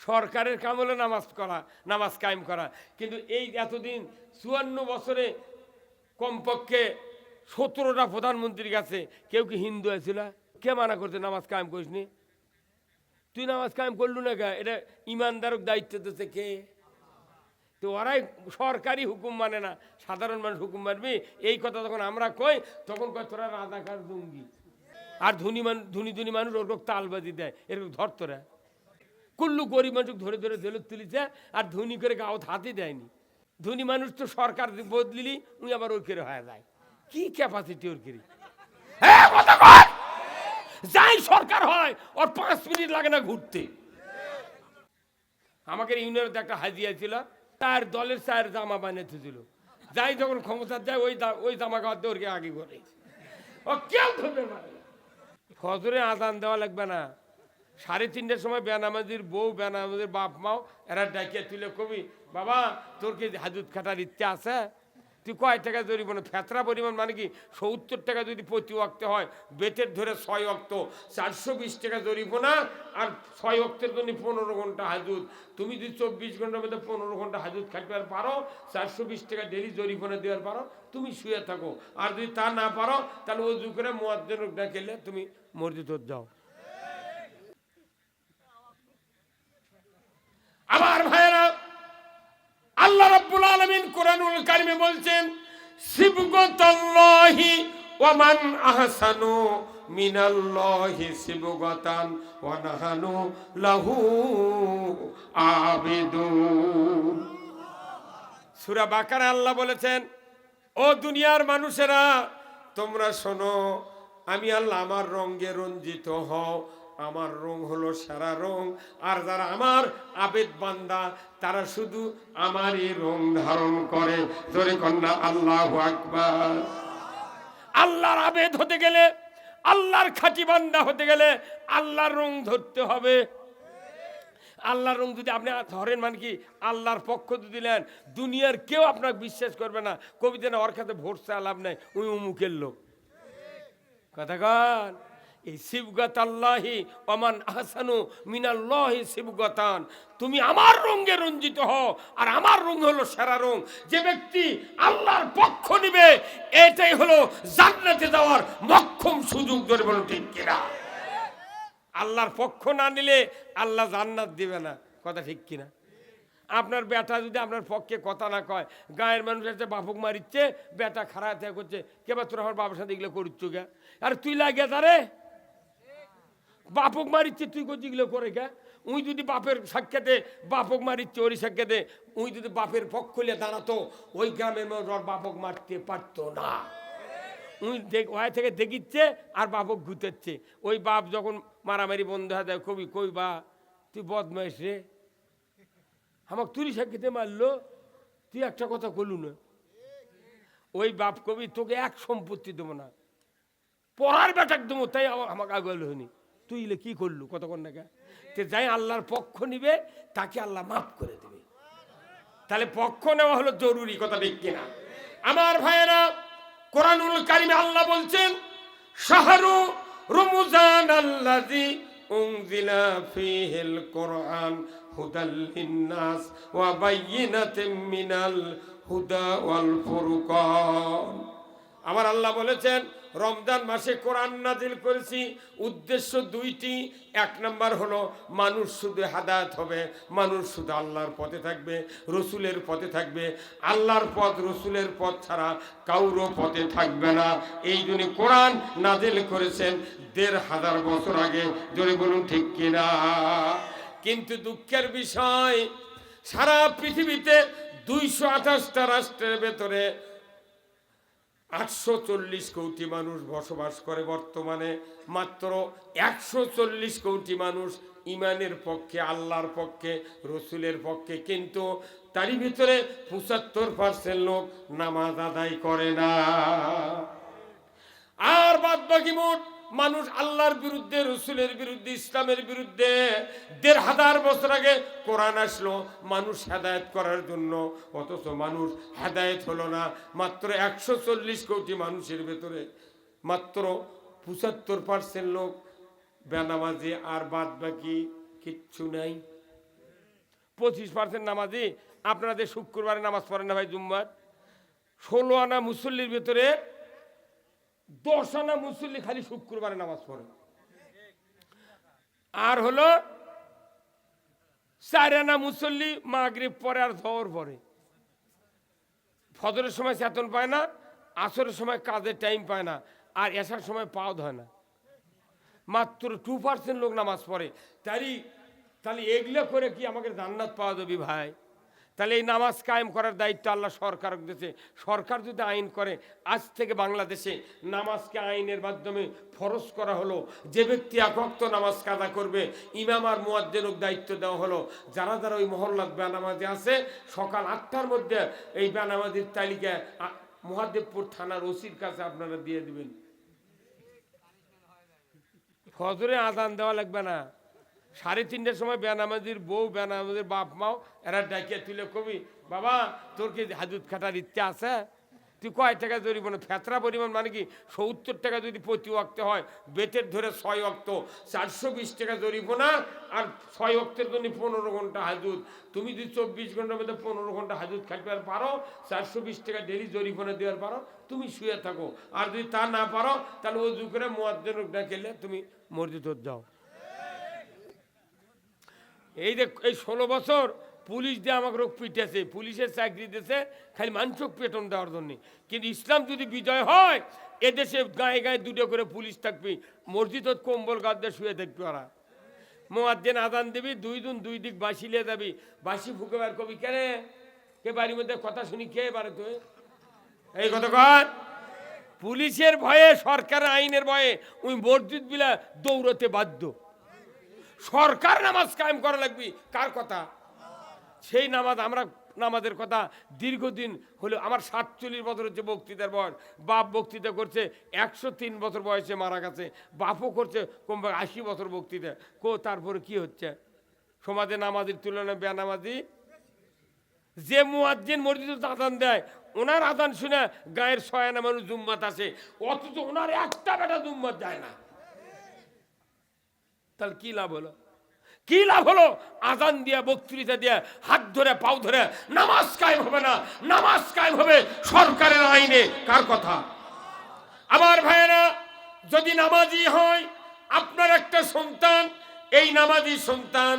সরকারের কাম হলো নামাজ কায়েম করা, কিন্তু এই এতদিন 54 বছরে কমপক্ষে 17টা প্রধানমন্ত্রীর কাছে কেউ কি হিন্দু আছিল? কে মানা করছে নামাজ কায়েম করিসনি? তুই নামাজ কায়েম করলু না কে? এটা ইমানদারক দায়িত্ব দিচ্ছে কে? তো ওরাই সরকারি হুকুম মানে না, সাধারণ মানুষ হুকুম মানবি। এই কথা যখন আমরা কই তখন কয় তোরা রাজাকার জঙ্গি। আর ধনী মানুষ ওরকম তালবাজি দেয়, এরকম ধর তোরা। কুল্লু গরিব মানুষ ধরে ধরে জেলত তুলিছে, আর ধনী করে গাও হাতই দেয়নি। ধনী মানুষ তো সরকার বদলিলি উনি আবার ওর করে হয়ে যায়। কি ক্যাপাসিটি ওর করে! যাই সরকার হয় ওর 5 মিনিট লাগে না ঘুরতে। আমাকে ইউনিয়নে একটা হাজিয়া ছিল, তার দলের চায়ের জামা বানিয়েছিল। যাই যখন ক্ষমতা যায় ওই জামা খাওয়াতে ওরকে আগে করে ও কেউ ধরবে না। ফজরে আজান দেওয়া লাগবে না, 3:30টার সময় বেনামাজির বউ বেনামাজির বাপ মাও এরা ডাকিয়ে তুলে কবি, বাবা তোর কি হাজুত খাটার ইচ্ছা আছে? তুই কয় টাকা জরিমানা? ফেতরা পরিমাণ মানে কি 70 টাকা যদি প্রতি ওয়াক্ত হয়, বেতের ধরে 6 ওয়াক্ত 420 টাকা জরিমানা, আর 6 ওয়াক্তের জন্য 15 ঘন্টা হাজুত। তুমি যদি 24 ঘন্টার মধ্যে 15 ঘন্টা হাজুত খাটতে পারো, 420 টাকা ডেলি জরিমানা দেওয়ার পারো, তুমি শুয়ে থাকো। আর যদি তা না পারো তাহলে ওযু করে মুয়াজ্জিন ডাকলে তুমি মসজিদে যাও। আমার ভাইরা, আল্লাহ রাব্বুল আলামিন কোরআনুল কারিমে বলছেন, সিবগাতাল্লাহি ওয়া মান আহসানু মিনাল্লাহি সিবগাতান ওয়া নাহানু লাহু আবিদুন। সূরা বাকারা আল্লাহ বলেছেন, ও দুনিয়ার মানুষেরা তোমরা শোনো, আমি আল্লাহ আমার রঙে রঞ্জিত হও, আমার রং হলো সারা রং। আর যারা আমার আবেদ বান্দা তারা শুধু আমারই রং ধারণ করে। জোরে কন্যা আল্লাহু আকবার। আল্লাহর আবেদ হতে গেলে, আল্লাহর খাঁটি বান্দা হতে গেলে আল্লাহর রং ধরতে হবে। আল্লাহর রং যদি আপনি ধরেন মানে কি আল্লাহর পক্ষ যদি নেন, দুনিয়ার কেউ আপনাকে বিশ্বাস করবে না। কবিতা না ওর কাছে ভোট চাওয়া লাভ নাই, ওই অমুকের লোক। কথা কন, এই সিবগাতাল্লাহি ওয়া মান আহসানু মিনাল্লাহি সিবগাতান, তুমি আমার রঙে রঞ্জিত হও, আর আমার রং হলো সেরা রং। যে ব্যক্তি আল্লাহর পক্ষ নিবে এটাই হলো জান্নাতে যাওয়ার মক্ষম সুযোগ। ধরে বলো ঠিক কিনা? আল্লাহর পক্ষ না নিলে আল্লাহ জান্নাত দিবে না। কথা ঠিক কিনা? আপনার বেটা যদি আপনার পক্ষে কথা না কয়, গায়ের মানুষ একটা বাপক মারিচ্ছে, বেটা খারাপ করছে, কেবা তোর আমার বাবার সাথে এগুলো করছ গে? আর তুই লাগে তারে বাপক মারিচ্ছে, তুই করছি এগুলো করে গে? উই যদি বাপের সাক্ষাতে বাপক মারিচ্ছে, ওর সাক্ষাতে উই যদি বাপের পক্ষ নিয়ে দাঁড়াতো, ওই গ্রামের মানুষ ওর বাপক মারতে পারতো না। উই ওই থেকে দেখিচ্ছে আর বাপক ঘুরতেছে। ওই বাপ যখন মারামারি বন্ধ হয়ে যায়, কবি কই বা তুই বদমাইশ রে, আমাকে তুই সাক্ষীতে মারলো, তুই একটা কথা বলু না। ওই বাপ কবি তোকে এক সম্পত্তি দেবো না, পড়ার বেটাক দেবো, তাই আমাকে আগে হয়নি। তুই ইলে কি করলু? কতক্ষণ না তে যাই আল্লাহর পক্ষ নিবে তাকে আল্লাহ মাফ করে দেবে। তাহলে পক্ষ নেওয়া হলো জরুরি। কথা ঠিক কিনা? আমার ভাইয়েরা, কোরআনুল কারিমে আল্লাহ বলছেন, শাহরু রমজান আল্লাযী উনজিলা ফীহিল কুরআন হুদাল লিন্নাস ওয়া বায়্যিনাতিম মিনাল হুদা ওয়াল ফুরকান। আমার আল্লাহ বলেছেন, রমজান মাসে কোরআন নাজিল করেছি, উদ্দেশ্য দুইটি। এক নাম্বার হলো মানুষ শুধু হেদায়েত হবে, মানুষ শুধু আল্লাহর পথে থাকবে, রসুলের পথে থাকবে। আল্লাহর পথ রসুলের পথ ছাড়া কারো পথে থাকবে না। এই জন্য কোরআন নাজিল করেছেন 1500 বছর আগে। জোরে বলুন ঠিক কিনা? কিন্তু দুঃখের বিষয়, সারা পৃথিবীতে 228টা রাষ্ট্রের ভেতরে 840 কোটি মানুষ বসবাস করে। বর্তমানে মাত্র 140 কোটি মানুষ ইমানের পক্ষে, আল্লাহর পক্ষে, রসুলের পক্ষে। কিন্তু তারই ভিতরে 75% লোক নামাজ আদায় করে না। আর বাদ বাকি মোট মানুষ আল্লাহর বিরুদ্ধে, রসুলের বিরুদ্ধে, ইসলামের বিরুদ্ধে। 1500 বছর আগে কোরআন আসলো মানুষ হেদায়েত করার জন্য, অথচ মানুষ হেদায়েত হলো না। মাত্র 140 কোটি মানুষের ভেতরে মাত্র 75% লোক বেনামাজি, আর বাদ বাকি কিচ্ছু নাই। 25% নামাজি আপনাদের শুক্রবারে নামাজ পড়েন না ভাই জুম্মার। 16 আনা মুসল্লির ভেতরে 10 আনা মুসল্লি খালি শুক্রবারে নামাজ পড়ে, আর হলো 4 আনা মুসল্লি মাগরিব পরে আর জোহর পরে। ফজরের সময় চেতন পায় না, আসরের সময় কাজের টাইম পায় না, আর এসার সময় পাও ধয় না। মাত্র 2% লোক নামাজ পড়ে। তাহলে এগুলো করে কি আমাকে জান্নাত পাওয়া যাবে ভাই? তাহলে এই নামাজ কায়েম করার দায়িত্ব আল্লাহ সরকার দিয়েছে। সরকার যদি আইন করে, আজ থেকে বাংলাদেশে নামাজকে আইনের মাধ্যমে ফরজ করা হলো, যে ব্যক্তি 1 ওয়াক্ত নামাজ কাজা করবে ইমাম আর মুয়াজ্জিনকে দায়িত্ব দেওয়া হলো। যারা যারা ওই মহল্লার বেনামাজি আছে সকাল 8টার মধ্যে এই বেনামাজির তালিকা মহাদেবপুর থানার ওসির কাছে আপনারা দিয়ে দিবেন। ফজরে আজান দেওয়া লাগবে না, 3:30টার সময় বেনামাজির বউ, বেনামাজির বাপ মাও এরা ডাকিয়ে তুলে কবি, বাবা তোর কি হাজুত খাটার ইচ্ছা আছে? তুই কয় টাকা জরিমানা? ফেতরা পরিমাণ মানে কি 70 টাকা যদি প্রতি ওয়াক্তে হয়, বেতের ধরে 6 ওয়াক্ত 420 টাকা জরিমানা, আর 6 ওয়াক্তের জন্য 15 ঘন্টা হাজুত। তুমি যদি 24 ঘন্টার মধ্যে 15 ঘন্টা হাজুত খাটতে পারো, 420 টাকা ডেলি জরিমানা দেওয়ার পারো, তুমি শুয়ে থাকো। আর যদি তা না পারো তাহলে ওযু করে মুয়াজ্জিন ডাকলে তুমি মসজিদে যাও। এই যে এই 16 বছর পুলিশ দিয়ে আমাকে রোগ পিটেছে, পুলিশের চাকরি দিয়েছে খালি মানসিক বেতন দেওয়ার জন্য। কিন্তু ইসলাম যদি বিজয় হয়, এদেশে গায়ে গায়ে 2টো করে পুলিশ থাকবে, মসজিদ কম্বল গাদ দিয়ে শুয়ে থাকবে ওরা। মুয়াজ্জিন আজান দিবি, 2 জন 2 দিক বাঁশি লিয়ে যাবি, বাঁশি ফুকে বার কবি, কেন কে বাড়ির মধ্যে কথা শুনি কে বারে তুই এই কথা কর। পুলিশের ভয়ে, সরকারের আইনের ভয়ে ওই মসজিদ বিলা দৌড়তে বাধ্য। সরকার নামাজ কায়েম করা লাগবে, কার কথা? সেই নামাজ। আমরা নামাজের কথা দীর্ঘদিন হলো, আমার 47 বছর হচ্ছে বক্তৃতার বয়স। বাপ বক্তৃতা করছে 103 বছর বয়সে মারা গেছে, বাপও করছে কমবে 80 বছর বক্তৃতা। তারপরে কি হচ্ছে? সমাজে নামাজের তুলনায় বেনামাজি। যে মুয়াজ্জিন মসজিদে আজান দেয়, ওনার আজান শুনে গায়ের 6 আনা মানুষ জুম্মাত আসে, অথচ ওনার একটা বেটা জুম্মাত যায় না। তাহলে কি লাভ হলো? কি লাভ হলো? আজান দিয়া, বক্তৃতা দিয়া, হাত ধরে পাও ধরে নামাজ কায়েম হবে না। নামাজ কায়েম হবে সরকারের আইনে, কার কথা? আমার ভাইয়েরা, যদি নামাজি হয় আপনার একটা সন্তান, এই নামাজি সন্তান